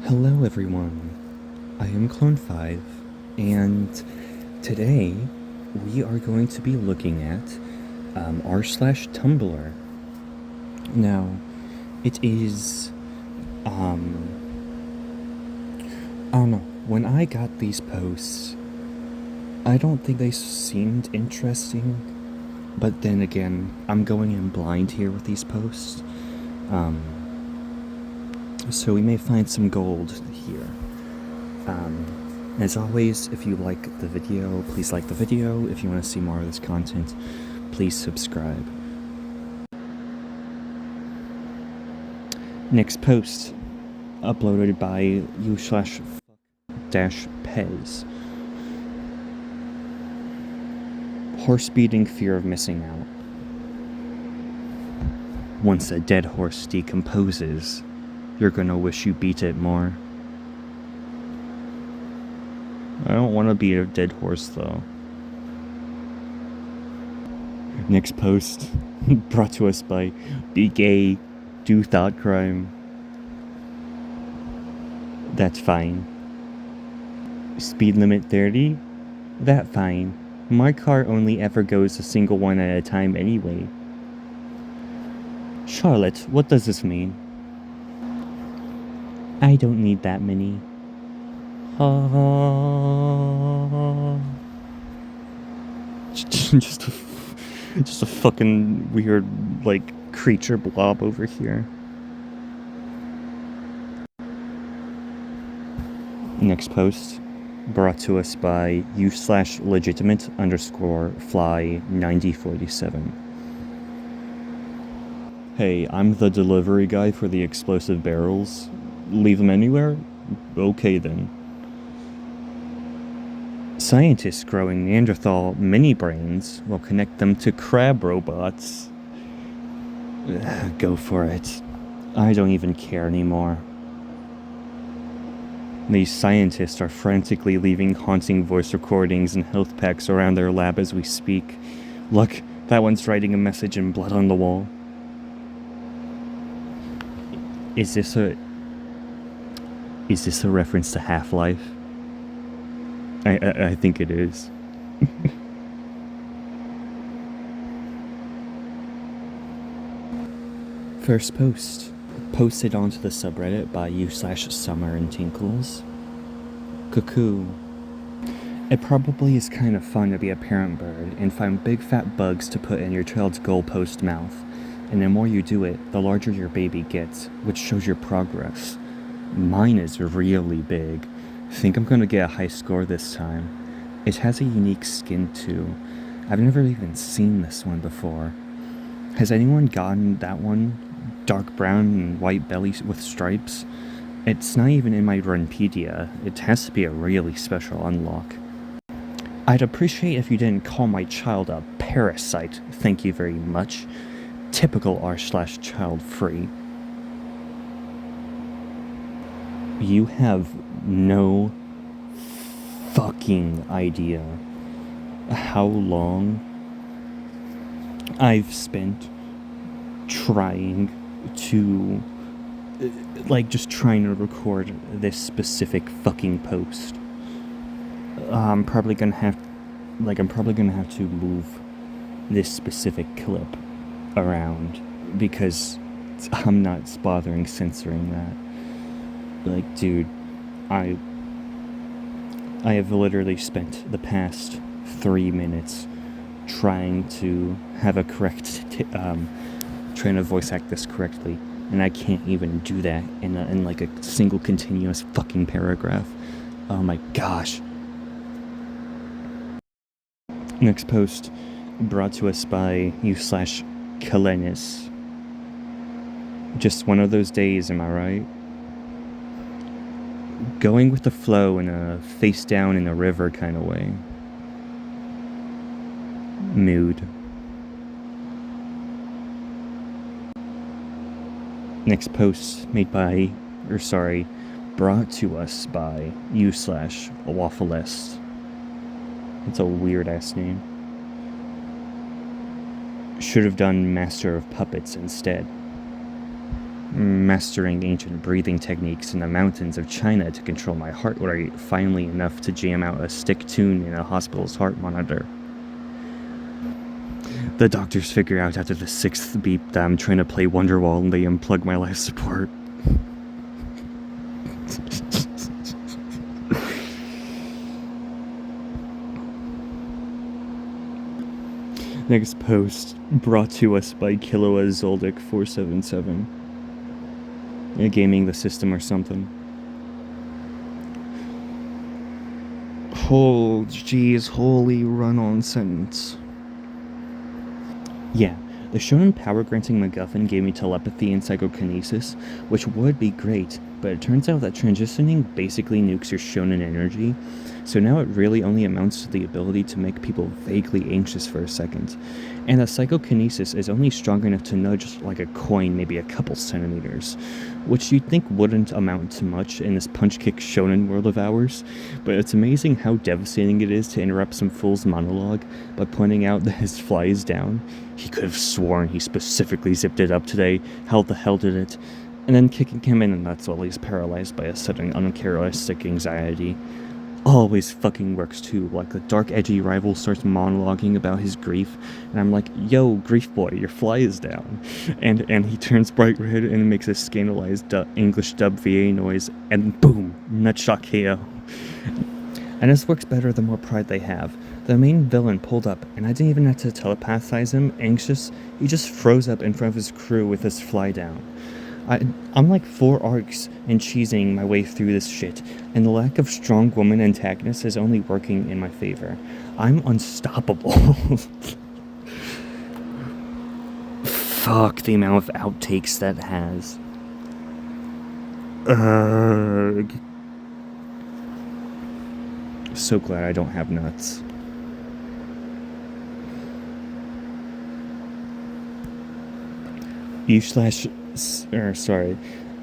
Hello everyone, I am Clone5, and today we are going to be looking at r/Tumblr. Now, it is, I don't know, when I got these posts, I don't think they seemed interesting, but then again, I'm going in blind here with these posts. So we may find some gold here. As always, if you like the video, please like the video. If you want to see more of this content, please subscribe. Next post, uploaded by u/pez. Horse-beating fear of missing out. Once a dead horse decomposes, you're gonna wish you beat it more. I don't want to be a dead horse, though. Next post, brought to us by Be Gay, Do Thought Crime. That's fine. Speed limit 30? That fine. My car only ever goes a single one at a time anyway. Charlotte, what does this mean? I don't need that many. Just a fucking weird, like, creature blob over here. Next post, brought to us by u/legitimate_fly9047. Hey, I'm the delivery guy for the explosive barrels. Leave them anywhere? Okay then. Scientists growing Neanderthal mini-brains will connect them to crab robots. Go for it. I don't even care anymore. These scientists are frantically leaving haunting voice recordings and health packs around their lab as we speak. Look, that one's writing a message in blood on the wall. Is this a reference to Half-Life? I think it is. First post, posted onto the subreddit by u/summerandtinkles. Cuckoo. It probably is kind of fun to be a parent bird and find big fat bugs to put in your child's goalpost mouth. And the more you do it, the larger your baby gets, which shows your progress. Mine is really big. Think I'm gonna get a high score this time. It has a unique skin too. I've never even seen this one before. Has anyone gotten that one? Dark brown and white belly with stripes? It's not even in my Runpedia. It has to be a really special unlock. I'd appreciate if you didn't call my child a parasite. Thank you very much. Typical r/child free. You have no fucking idea how long I've spent trying to, just trying to record this specific fucking post. I'm probably gonna have to move this specific clip around because I'm not bothering censoring that. Like, dude, I have literally spent the past 3 minutes trying to have a correct, trying to voice act this correctly, and I can't even do that in like a single continuous fucking paragraph. Oh my gosh. Next post, brought to us by u/Kalenis. Just one of those days, am I right? Going with the flow in a face down in a river kind of way. Mood. Next post brought to us by u/Waffleist. It's a weird ass name. Should have done Master of Puppets instead. mastering ancient breathing techniques in the mountains of China to control my heart rate finally enough to jam out a stick tune in a hospital's heart monitor. The doctors figure out after the 6th beep that I'm trying to play Wonderwall and they unplug my life support. Next post, brought to us by Kiloa Zoldyck 477. Gaming the system or something. Oh, jeez, holy run-on sentence. Yeah, the Shonen power-granting MacGuffin gave me telepathy and psychokinesis, which would be great, but it turns out that transitioning basically nukes your Shonen energy, so now it really only amounts to the ability to make people vaguely anxious for a second. And the psychokinesis is only strong enough to nudge like a coin maybe a couple centimeters, which you'd think wouldn't amount to much in this punch-kick Shonen world of ours, but it's amazing how devastating it is to interrupt some fool's monologue by pointing out that his fly is down. He could have sworn he specifically zipped it up today. How the hell did it? And then kicking him in the nuts while he's paralyzed by a sudden uncharacteristic anxiety. Always fucking works too, like the dark edgy rival starts monologuing about his grief, and I'm like, yo, grief boy, your fly is down. And he turns bright red and makes a scandalized English dub VA noise, and boom, nutshot KO. And this works better the more pride they have. The main villain pulled up, and I didn't even have to telepathize him, anxious, he just froze up in front of his crew with his fly down. I'm like 4 arcs and cheesing my way through this shit, and the lack of strong woman antagonists is only working in my favor. I'm unstoppable. Fuck the amount of outtakes that has. Ugh. So glad I don't have nuts.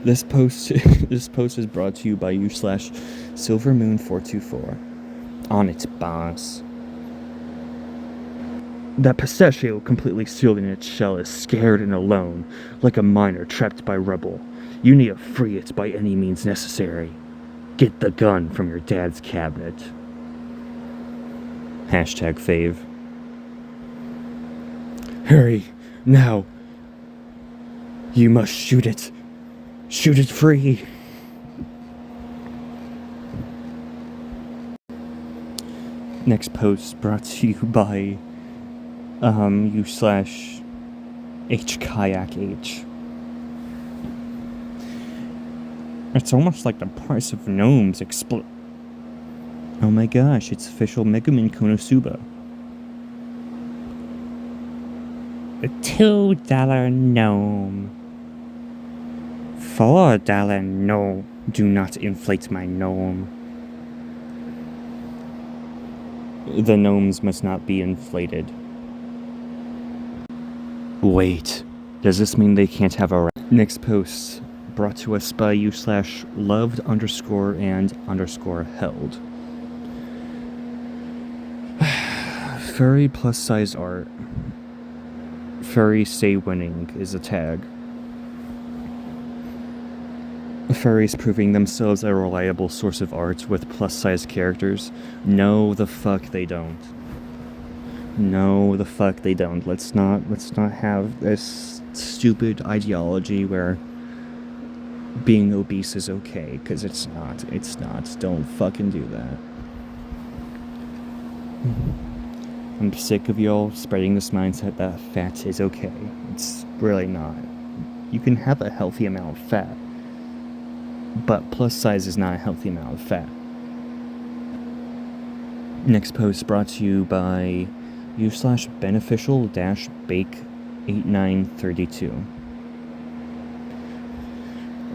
This post is brought to you by u/silvermoon424. On it, boss. That pistachio, completely sealed in its shell, is scared and alone, like a miner trapped by rubble. You need to free it by any means necessary. Get the gun from your dad's cabinet. #fave. Hurry, now. You must shoot it. Shoot it free. Next post brought to you by u/hkayakh. It's almost like the price of gnomes Oh my gosh, it's official Megumin Konosuba. A $2 gnome. $4 no. Do not inflate my gnome. The gnomes must not be inflated. Wait, does this mean they can't have a... Next post, brought to us by u/loved_and_held. Furry plus size art. Furry stay winning is a tag. Furries proving themselves a reliable source of art with plus-size characters. No, the fuck they don't. No, the fuck they don't. Let's not have this stupid ideology where being obese is okay, because it's not. It's not. Don't fucking do that. I'm sick of y'all spreading this mindset that fat is okay. It's really not. You can have a healthy amount of fat, but plus size is not a healthy amount of fat. Next post brought to you by u/beneficial-bake8932.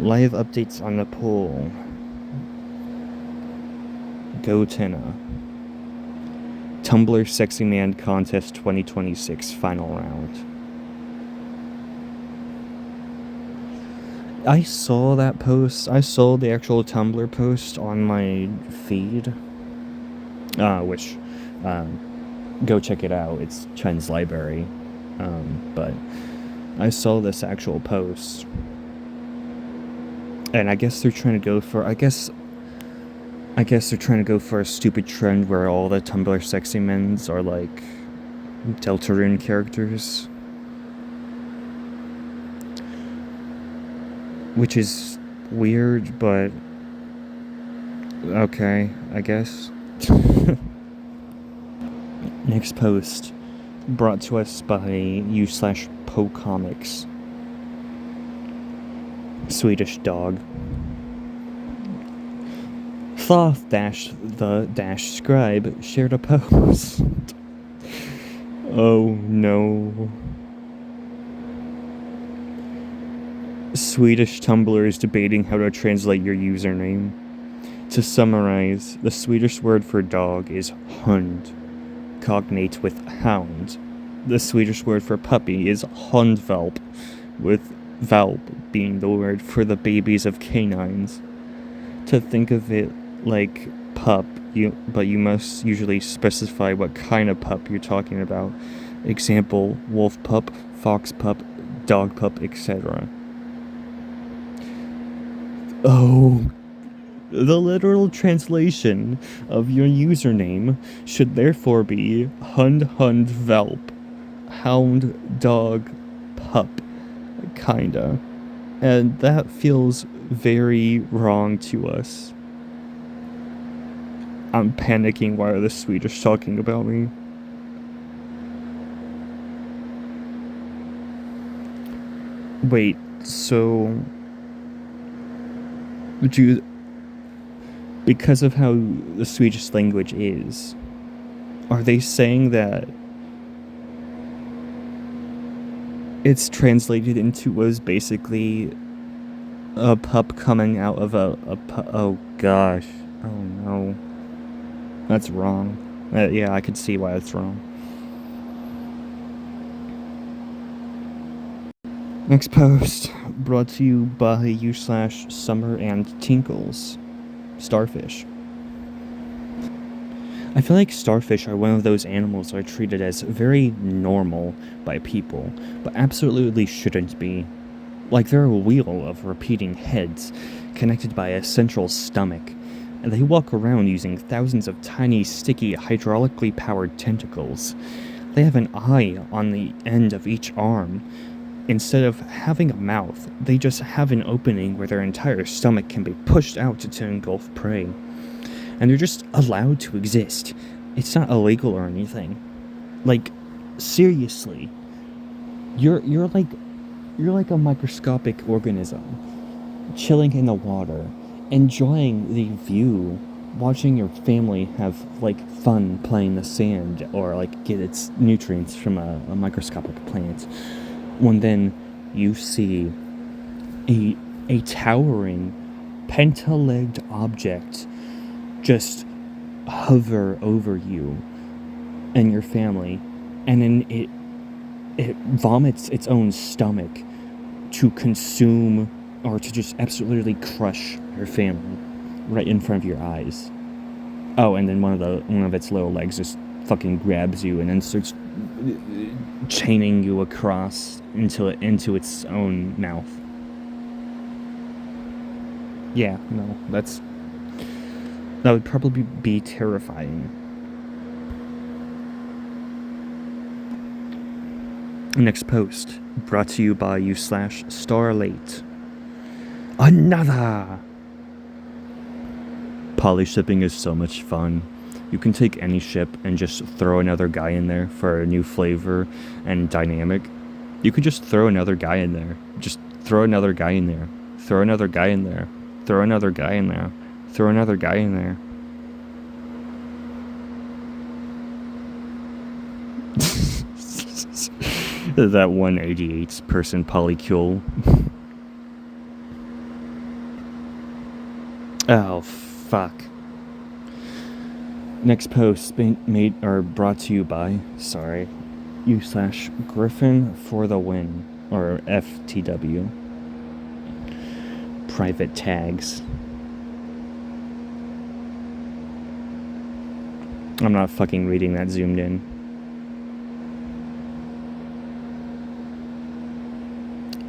Live updates on the poll. Go Tenna. Tumblr Sexy Man Contest 2026 Final Round. I saw that post. I saw the actual Tumblr post on my feed. Go check it out. It's Chen's Library. But I saw this actual post. And I guess they're trying to go for, I guess they're trying to go for a stupid trend where all the Tumblr sexy men's are like Deltarune characters. Which is weird, but okay, I guess. Next post, brought to us by u/po comics. Swedish dog. Thoth the scribe shared a post. Oh no. Swedish Tumblr is debating how to translate your username. To summarize, the Swedish word for dog is hund, cognate with hound. The Swedish word for puppy is hundvalp, with valp being the word for the babies of canines. To think of it like pup, but you must usually specify what kind of pup you're talking about. Example, wolf pup, fox pup, dog pup, etc. Oh, the literal translation of your username should therefore be Velp, hound, dog, pup, kinda. And that feels very wrong to us. I'm panicking. Why are the Swedish talking about me? Wait, so would you, because of how the Swedish language is, are they saying that it's translated into as basically a pup coming out of a oh gosh, oh no, that's wrong. Yeah, I could see why that's wrong. Next post, brought to you by u/Summer and Tinkles. Starfish. I feel like starfish are one of those animals that are treated as very normal by people, but absolutely shouldn't be. Like they're a wheel of repeating heads, connected by a central stomach, and they walk around using thousands of tiny, sticky, hydraulically powered tentacles. They have an eye on the end of each arm. Instead of having a mouth, they just have an opening where their entire stomach can be pushed out to engulf prey. And they're just allowed to exist. It's not illegal or anything. Like, seriously. You're like a microscopic organism, chilling in the water, enjoying the view, watching your family have like fun playing the sand or like get its nutrients from a microscopic plant. When then you see a towering, penta-legged object just hover over you and your family, and then it vomits its own stomach to consume or to just absolutely crush your family right in front of your eyes. Oh, and then one of its little legs just fucking grabs you and then starts chaining you across into its own mouth. Yeah, no, that would probably be terrifying. Next post, brought to you by u/Starlate. Another! Poly shipping is so much fun. You can take any ship and just throw another guy in there for a new flavor and dynamic. You could just throw another guy in there. Just throw another guy in there. Throw another guy in there. Throw another guy in there. Throw another guy in there. That 188 person polycule. Oh, fuck. Next post brought to you by, u/Griffin for the win, or FTW. Private tags. I'm not fucking reading that zoomed in.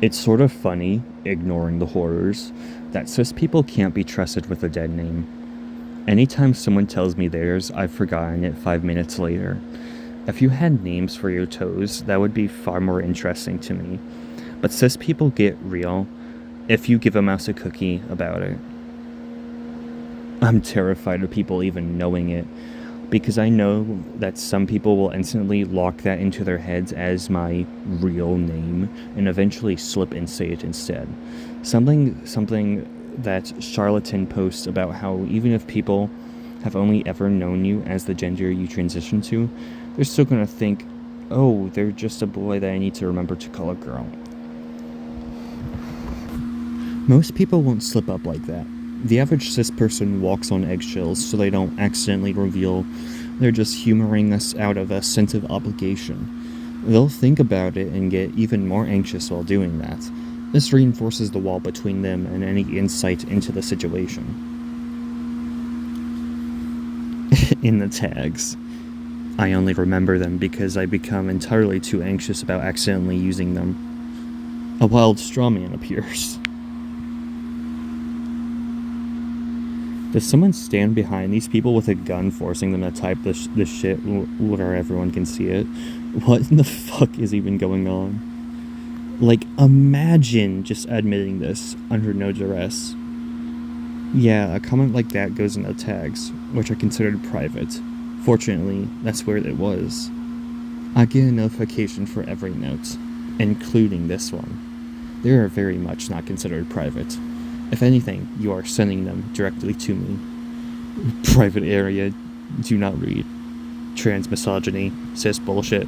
It's sort of funny, ignoring the horrors, that cis people can't be trusted with a dead name. Anytime someone tells me theirs, I've forgotten it 5 minutes later. If you had names for your toes, that would be far more interesting to me. But cis people get real if you give a mouse a cookie about it. I'm terrified of people even knowing it, because I know that some people will instantly lock that into their heads as my real name and eventually slip and say it instead. Something that Charlatan posts about how even if people have only ever known you as the gender you transition to, they're still gonna think, oh, they're just a boy that I need to remember to call a girl. Most people won't slip up like that. The average cis person walks on eggshells so they don't accidentally reveal they're just humoring us out of a sense of obligation. They'll think about it and get even more anxious while doing that. This reinforces the wall between them and any insight into the situation. In the tags. I only remember them because I become entirely too anxious about accidentally using them. A wild straw man appears. Does someone stand behind these people with a gun forcing them to type this shit where everyone can see it? What in the fuck is even going on? Like, imagine just admitting this under no duress. Yeah, a comment like that goes in the tags, which are considered private. Fortunately, that's where it was. I get a notification for every note, including this one. They are very much not considered private. If anything, you are sending them directly to me. Private area, do not read. Trans misogyny, cis bullshit.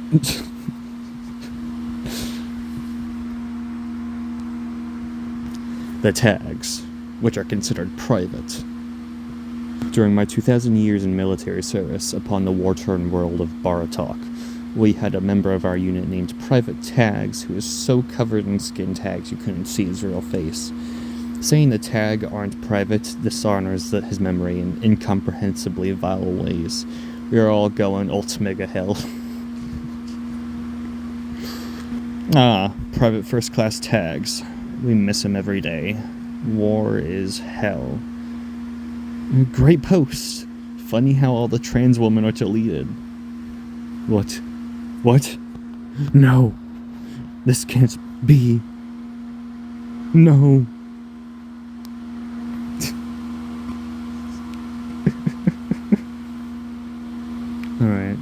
The tags, which are considered private. During my 2,000 years in military service upon the war-torn world of Baratok, we had a member of our unit named Private Tags who was so covered in skin tags you couldn't see his real face. Saying the tag aren't private dishonors his memory in incomprehensibly vile ways. We are all going ult-mega hell. Private first-class tags. We miss him every day. War is hell. Great post. Funny how all the trans women are deleted. What? No. This can't be. No. Alright.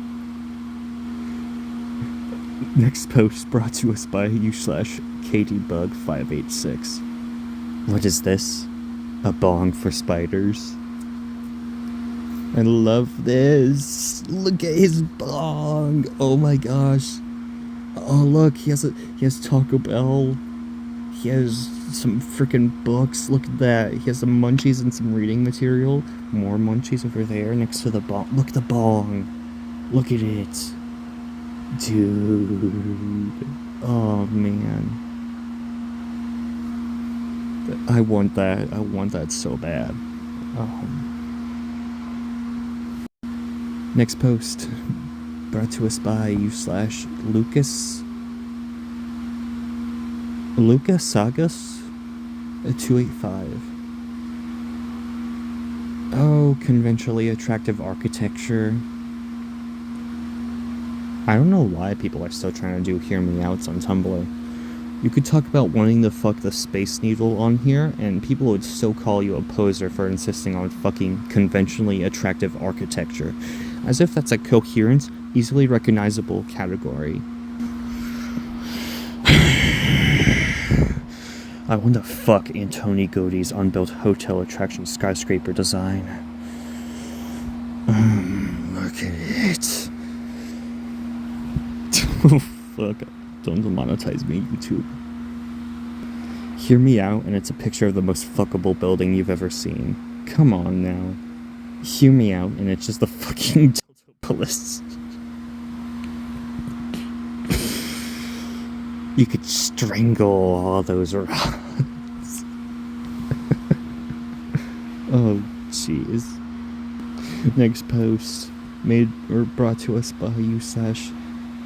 Next post brought to us by u/KDBug586. What is this? A bong for spiders? I love this. Look at his bong. Oh my gosh. Oh look, he has Taco Bell. He has some freaking books. Look at that. He has some munchies and some reading material. More munchies over there next to the bong. Look at the bong. Look at it. Dude. Oh man. I want that. I want that so bad. Oh. Next post. Brought to us by u/Lucas. Lucas Sagas 285. Oh, conventionally attractive architecture. I don't know why people are still trying to do hear me outs on Tumblr. You could talk about wanting to fuck the Space Needle on here, and people would still call you a poser for insisting on fucking conventionally attractive architecture, as if that's a coherent, easily recognizable category. I want to fuck Antoni Gaudi's unbuilt hotel attraction skyscraper design. Look at it. Oh fuck, don't demonetize me, YouTube. Hear me out, and it's a picture of the most fuckable building you've ever seen. Come on now. Hear me out, and it's just the fucking Deltopolis. You could strangle all those rods. Oh, jeez. Next post, made or brought to us by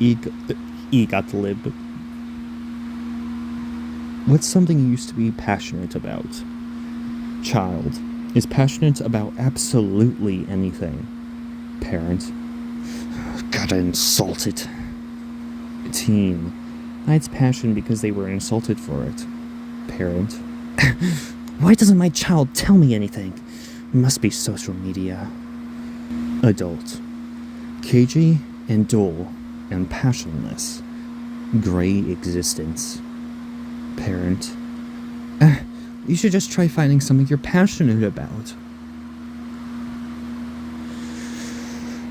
u/EGOTLib. What's something you used to be passionate about? Child is passionate about absolutely anything. Parent, gotta insult it. Teen hides passion because they were insulted for it. Parent, why doesn't my child tell me anything? It must be social media. Adult, cagey and dull and passionless. Gray existence. Parent, you should just try finding something you're passionate about.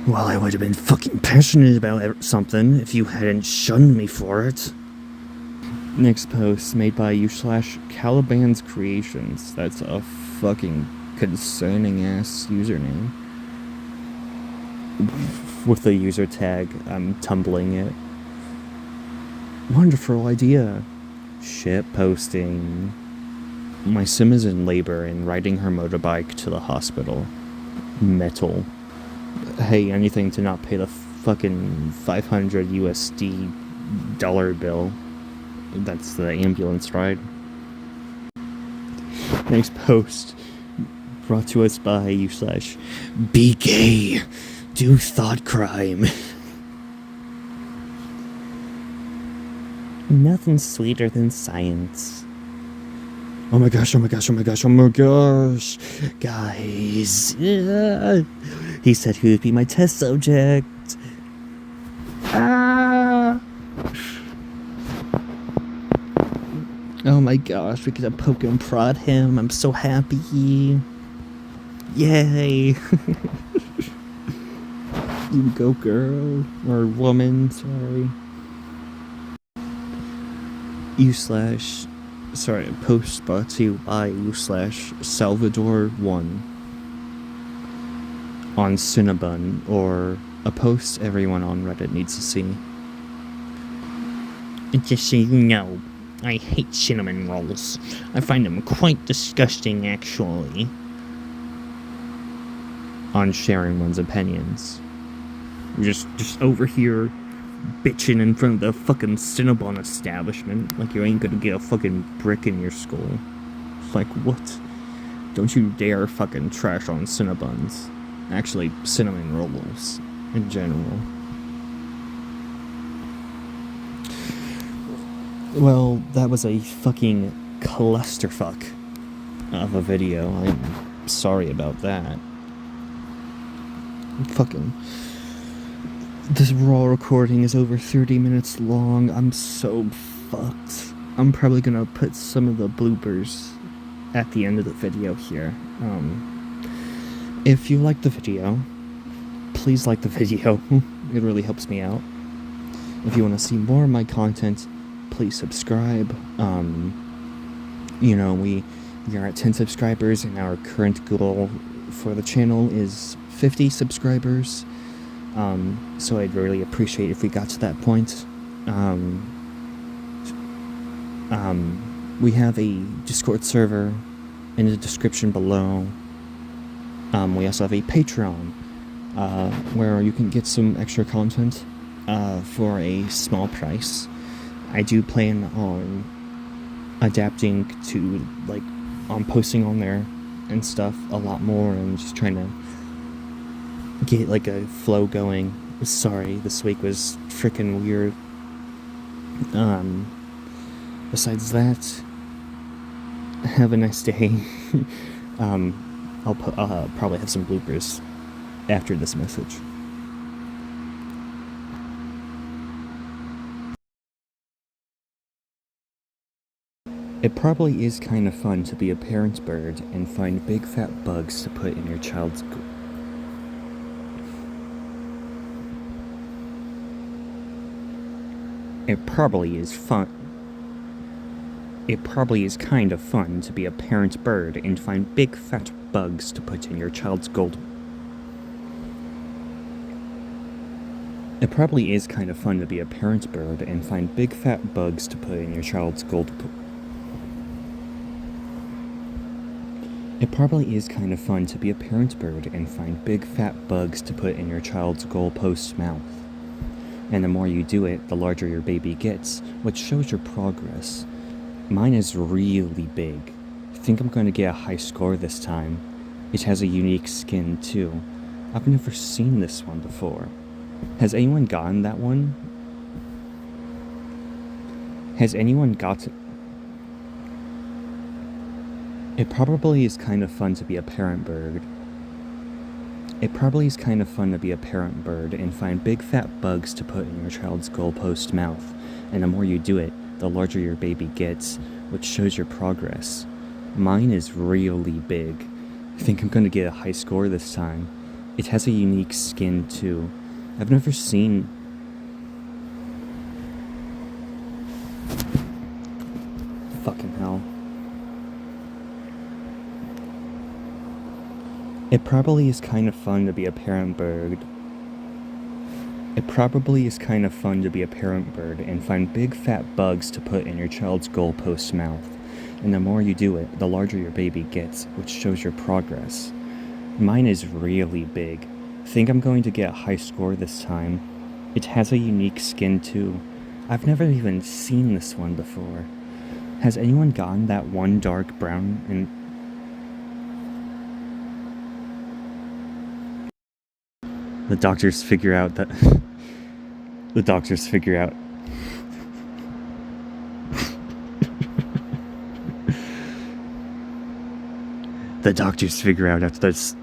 Well, I would have been fucking passionate about something if you hadn't shunned me for it. Next post made by u/Caliban's Creations. That's a fucking concerning ass username. With the user tag, I'm tumbling it. Wonderful idea. Shit posting. My sim is in labor and riding her motorbike to the hospital. Metal. Hey, anything to not pay the fucking 500 USD dollar bill. That's the ambulance ride. Next post brought to us by u/Be gay. Do thought crime. Nothing sweeter than science. Oh my gosh, oh my gosh, oh my gosh, oh my gosh. Guys. He said he would be my test subject. Ah. Oh my gosh, we get to poke and prod him. I'm so happy. Yay. You go, girl. Or woman, sorry. Post brought to you by u/Salvador1 on Cinnabon, or a post everyone on Reddit needs to see. Just so you know, I hate cinnamon rolls. I find them quite disgusting, actually. On sharing one's opinions. Just over here bitching in front of the fucking Cinnabon establishment like you ain't gonna get a fucking brick in your skull. Like, what? Don't you dare fucking trash on Cinnabons. Actually, cinnamon rolls in general. Well, that was a fucking clusterfuck of a video. I'm sorry about that. Fucking... This raw recording is over 30 minutes long. I'm so fucked. I'm probably gonna put some of the bloopers at the end of the video here. If you like the video, please like the video. It really helps me out. If you want to see more of my content, please subscribe. We are at 10 subscribers, and our current goal for the channel is 50 subscribers. So I'd really appreciate if we got to that point. We have a Discord server in the description below. We also have a Patreon, where you can get some extra content, for a small price. I do plan on adapting to, on posting on there and stuff a lot more, and just trying to get, a flow going. Sorry, this week was freaking weird. Besides that, have a nice day. I'll probably have some bloopers after this message. It probably is kind of fun to be a parent bird and find big fat bugs to put in your child's... It probably is kind of fun to be a parent bird and find big fat bugs to put in your child's gold... It probably is kind of fun to be a parent bird and find big fat bugs to put in your child's gold... It probably is kind of fun to be a parent bird and find big fat bugs to put in your child's goalpost mouth. And the more you do it, the larger your baby gets, which shows your progress. Mine is really big. I think I'm going to get a high score this time. It has a unique skin, too. I've never seen this one before. Has anyone gotten that one? Has anyone got... It probably is kind of fun to be a parent bird. It probably is kind of fun to be a parent bird and find big fat bugs to put in your child's goalpost mouth, and the more you do it, the larger your baby gets, which shows your progress. Mine is really big. I think I'm gonna get a high score this time. It has a unique skin, too. I've never seen... Fucking hell. It probably is kind of fun to be a parent bird. It probably is kind of fun to be a parent bird and find big fat bugs to put in your child's goalpost mouth. And the more you do it, the larger your baby gets, which shows your progress. Mine is really big. I think I'm going to get a high score this time. It has a unique skin, too. I've never even seen this one before. Has anyone gotten that one dark brown and... The doctors figure out that... The doctors figure out... The doctors figure out after this...